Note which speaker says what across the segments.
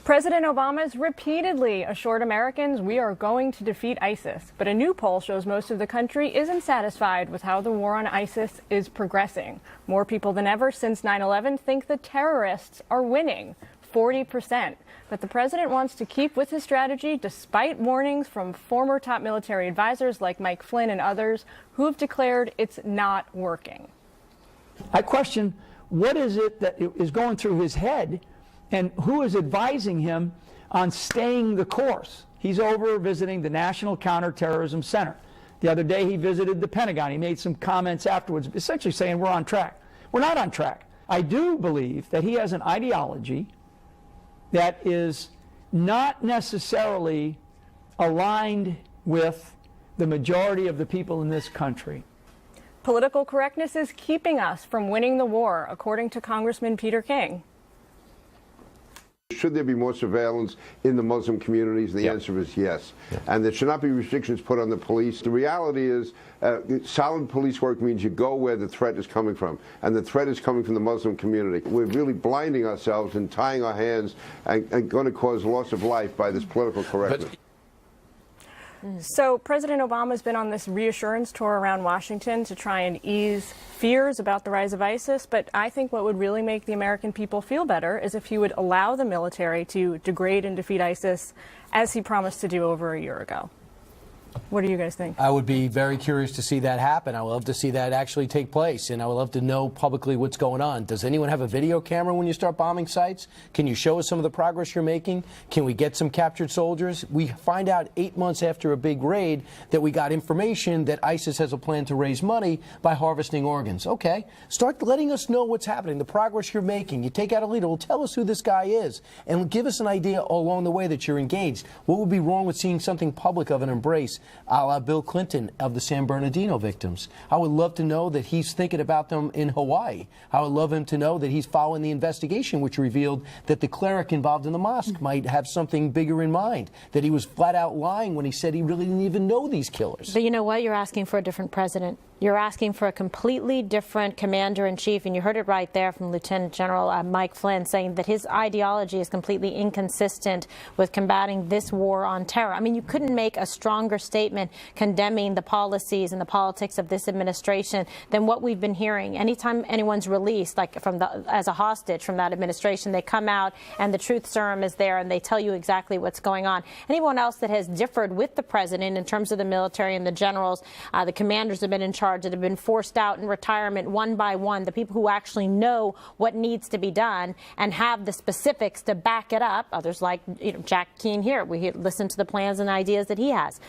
Speaker 1: President Obama has repeatedly assured Americans we are going to defeat ISIS, but a new poll shows most of the country isn't satisfied with how the war on ISIS is progressing. More people than ever since 9/11 think the terrorists are winning, 40%. But the president wants to keep with his strategy despite warnings from former top military advisors like Mike Flynn and others who have declared it's not working.
Speaker 2: I question what is it that is going through his head and who is advising him on staying the course. He's over visiting the National Counterterrorism Center. The other day he visited the Pentagon. He made some comments afterwards essentially saying we're on track. We're not on track. I do believe that he has an ideology that is not necessarily aligned with the majority of the people in this country.
Speaker 1: Political correctness is keeping us from winning the war, according to Congressman Peter King.
Speaker 3: Should there be more surveillance in the Muslim communities? The answer is yes. And there should not be restrictions put on the police. The reality is solid police work means you go where the threat is coming from. And the threat is coming from the Muslim community. We're really blinding ourselves and tying our hands and going to cause loss of life by this political correctness.
Speaker 1: So President Obama's been on this reassurance tour around Washington to try and ease fears about the rise of ISIS, but I think what would really make the American people feel better is if he would allow the military to degrade and defeat ISIS as he promised to do over a year ago. What do you guys think?
Speaker 4: I would be very curious to see that happen. I would love to see that actually take place, and I would love to know publicly what's going on. Does anyone have a video camera when you start bombing sites? Can you show us some of the progress you're making? Can we get some captured soldiers? We find out 8 months after a big raid that we got information that ISIS has a plan to raise money by harvesting organs. Okay, start letting us know what's happening, the progress you're making. You take out a leader. Well, tell us who this guy is, and give us an idea along the way that you're engaged. What would be wrong with seeing something public of an embrace, a la Bill Clinton of the San Bernardino victims? I would love to know that he's thinking about them in Hawaii. I would love him to know that he's following the investigation, which revealed that the cleric involved in the mosque might have something bigger in mind, that he was flat out lying when he said he really didn't even know these killers.
Speaker 5: But you know what? You're asking for a different president. You're asking for a completely different commander-in-chief, and you heard it right there from Lieutenant General Mike Flynn saying that his ideology is completely inconsistent with combating this war on terror. I mean, you couldn't make a stronger statement condemning the policies and the politics of this administration than what we've been hearing. Anytime anyone's released, like as a hostage from that administration, they come out and the truth serum is there and they tell you exactly what's going on. Anyone else that has differed with the president in terms of the military and the generals, the commanders have been in charge, that have been forced out in retirement one by one, the people who actually know what needs to be done and have the specifics to back it up. Others like Jack Keane here, we listen to the plans and ideas that he has.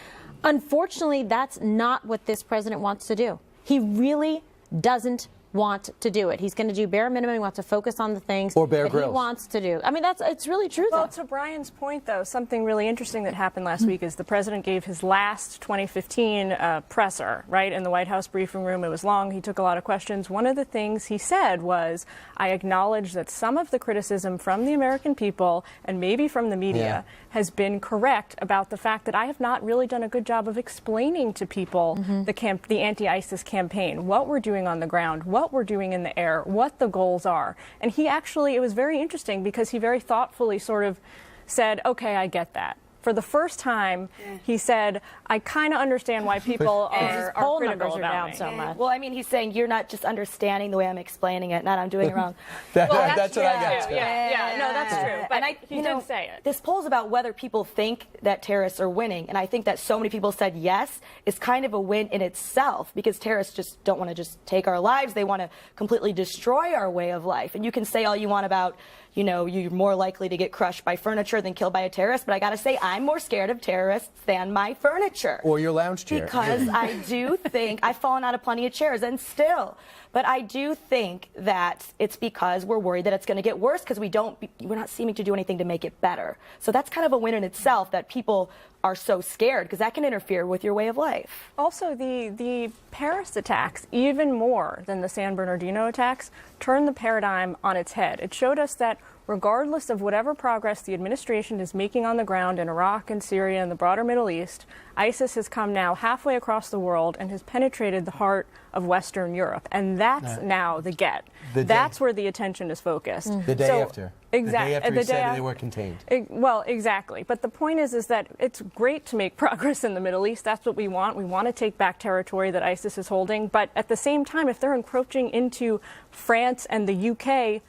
Speaker 5: Unfortunately, that's not what this president wants to do. He really doesn't want to do it. He's going to do bare minimum. He wants to focus on the things that he wants to do. I mean, it's really true.
Speaker 1: Well, to Brian's point, though, something really interesting that happened last week is the president gave his last 2015 presser, right, in the White House briefing room. It was long. He took a lot of questions. One of the things he said was, I acknowledge that some of the criticism from the American people and maybe from the media has been correct about the fact that I have not really done a good job of explaining to people the anti-ISIS campaign, what we're doing on the ground, what we're doing in the air, what the goals are. And he actually, it was very interesting because he very thoughtfully sort of said, okay, I get that. For the first time, he said, I kind of understand why people are critical about me.
Speaker 5: So much.
Speaker 6: Well, I mean, he's saying you're not just understanding the way I'm explaining it, not I'm doing it wrong.
Speaker 4: That's what I got.
Speaker 1: Yeah, no, that's true. But he did say it.
Speaker 6: This poll's about whether people think that terrorists are winning, and I think that so many people said yes is kind of a win in itself, because terrorists just don't want to just take our lives. They want to completely destroy our way of life. And you can say all you want about, you're more likely to get crushed by furniture than killed by a terrorist, but I got to say I'm more scared of terrorists than my furniture.
Speaker 4: Or your lounge chair.
Speaker 6: Because I do think I've fallen out of plenty of chairs, and still. But I do think that it's because we're worried that it's going to get worse because we're not seeming to do anything to make it better. So that's kind of a win in itself that people are so scared, because that can interfere with your way of life.
Speaker 1: Also, the Paris attacks, even more than the San Bernardino attacks, turned the paradigm on its head. It showed us that regardless of whatever progress the administration is making on the ground in Iraq and Syria and the broader Middle East, ISIS has come now halfway across the world and has penetrated the heart of Western Europe. And that's now the get. That's where the attention is focused.
Speaker 4: The day after.
Speaker 1: Exactly.
Speaker 4: The day after he said they were contained.
Speaker 1: Well, exactly. But the point is that it's great to make progress in the Middle East. That's what we want. We want to take back territory that ISIS is holding. But at the same time, if they're encroaching into France and the UK,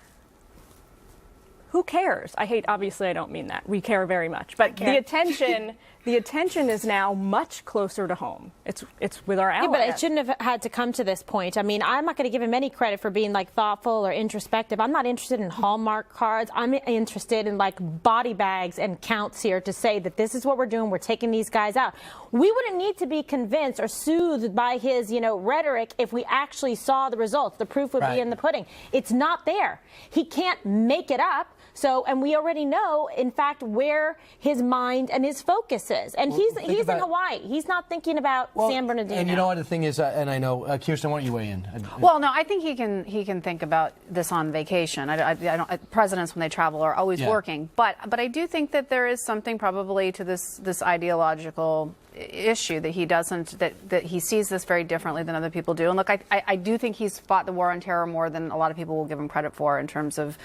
Speaker 1: who cares? Obviously, I don't mean that. We care very much. But the attention is now much closer to home. It's with our allies.
Speaker 5: Yeah, but it shouldn't have had to come to this point. I mean, I'm not going to give him any credit for being like thoughtful or introspective. I'm not interested in Hallmark cards. I'm interested in like body bags and counts here to say that this is what we're doing. We're taking these guys out. We wouldn't need to be convinced or soothed by his, rhetoric if we actually saw the results. The proof would be in the pudding. It's not there. He can't make it up. So, and we already know, in fact, where his mind and his focus is. And he's in Hawaii. He's not thinking about San Bernardino.
Speaker 4: And you know what the thing is, and I know, Kirsten, why don't you weigh in?
Speaker 7: Well, no, I think he can think about this on vacation. I don't. Presidents, when they travel, are always working. But I do think that there is something probably to this ideological issue that he doesn't, that he sees this very differently than other people do. And look, I do think he's fought the war on terror more than a lot of people will give him credit for in terms of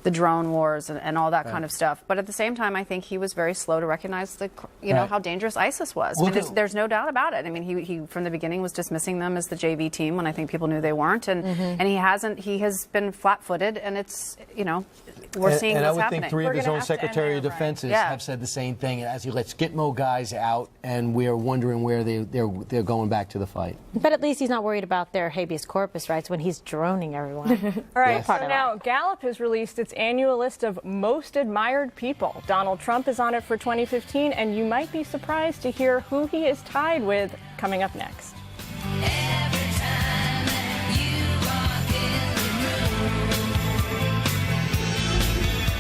Speaker 7: the drone wars and all that kind of stuff. But at the same time, I think he was very slow to recognize how dangerous ISIS was.
Speaker 4: Well,
Speaker 7: I mean, there's no doubt about it. I mean, he from the beginning was dismissing them as the JV team when I think people knew they weren't, and he has been flat-footed, and it's we're seeing
Speaker 4: and
Speaker 7: what's happening.
Speaker 4: I would think three of his own Secretary of Defenses have said the same thing as he lets Gitmo guys out, and we're wondering where they're going back to the fight.
Speaker 5: But at least he's not worried about their habeas corpus rights when he's droning everyone.
Speaker 1: All right, so now Gallup has released its annual list of most admired people. Donald Trump is on it for 2015, and you might be surprised to hear who he is tied with coming up next.